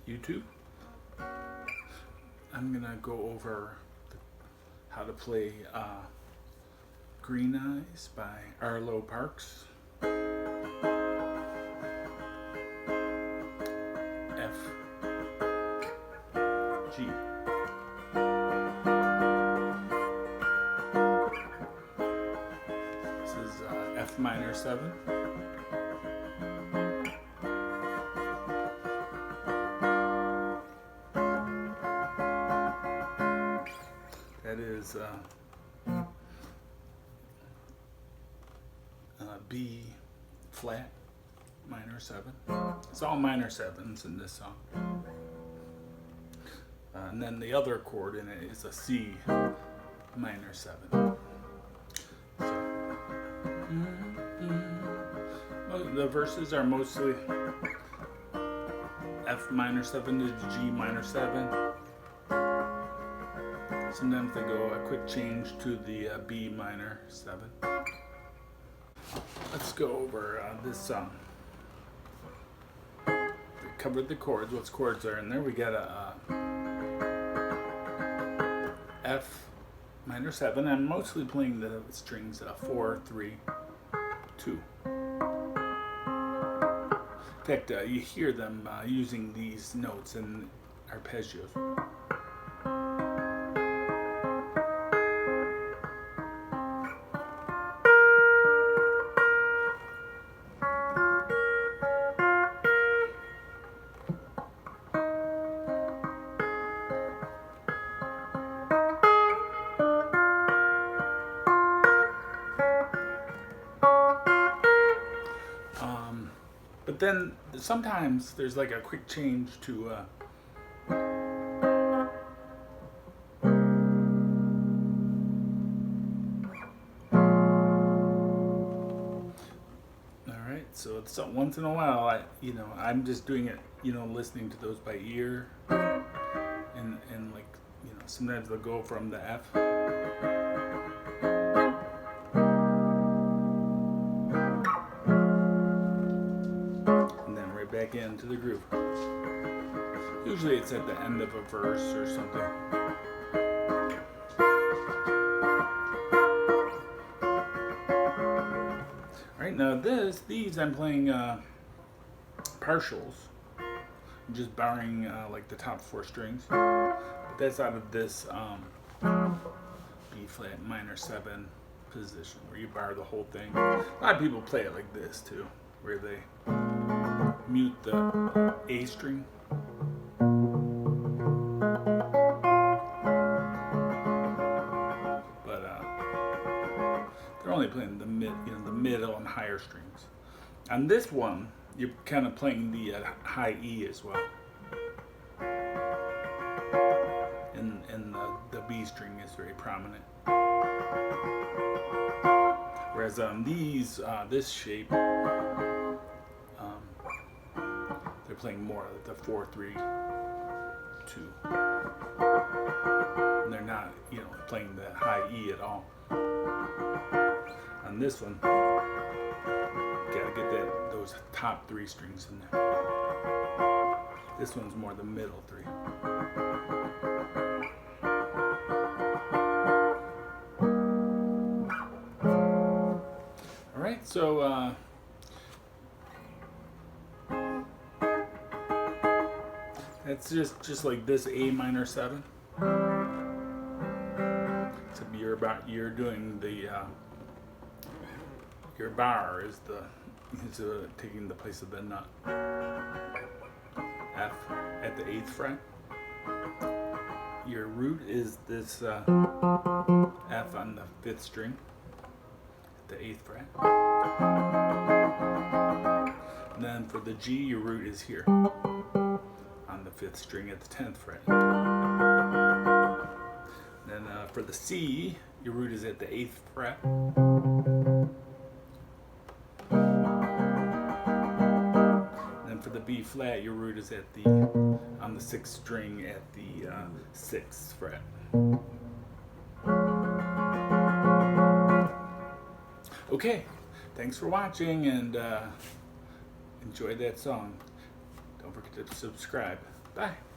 YouTube. I'm gonna go over how to play Green Eyes by Arlo Parks. F, G. This is F minor 7. That is B flat minor 7. It's all minor 7s in this song. And then the other chord in it is a C minor 7. So, the verses are mostly F minor 7 to G minor 7. Sometimes they go a quick change to the B minor 7. Let's go over this song. We covered the chords. What chords are in there? We got a F minor 7. I'm mostly playing the strings 4, 3, 2. In fact, you hear them using these notes in arpeggios. But then sometimes there's like a quick change to alright, so it's once in a while I'm just doing it, listening to those by ear, and like, sometimes they'll go from the F back into the groove. Usually it's at the end of a verse or something. Alright, now these I'm playing partials. I'm just barring like the top 4 strings. But that's out of this B flat minor 7 position where you bar the whole thing. A lot of people play it like this too, where they mute the A string. But they're only playing the middle and higher strings. On this one, you're kind of playing the high E as well. And the B string is very prominent. Whereas on this shape, they're playing more of the 4, 3, 2. And they're not, playing the high E at all. On this one, gotta get those top 3 strings in there. This one's more the middle 3. Alright, so it's just like this A minor 7. Except you're doing the your bar is taking the place of the nut. F at the 8th fret. Your root is this F on the 5th string at the 8th fret. And then for the G, your root is here on the 5th string at the 10th fret. Then for the C, your root is at the 8th fret. And then for the B flat, your root is on the 6th string at the 6th fret. Okay, thanks for watching, and enjoy that song. Don't forget to subscribe. Bye.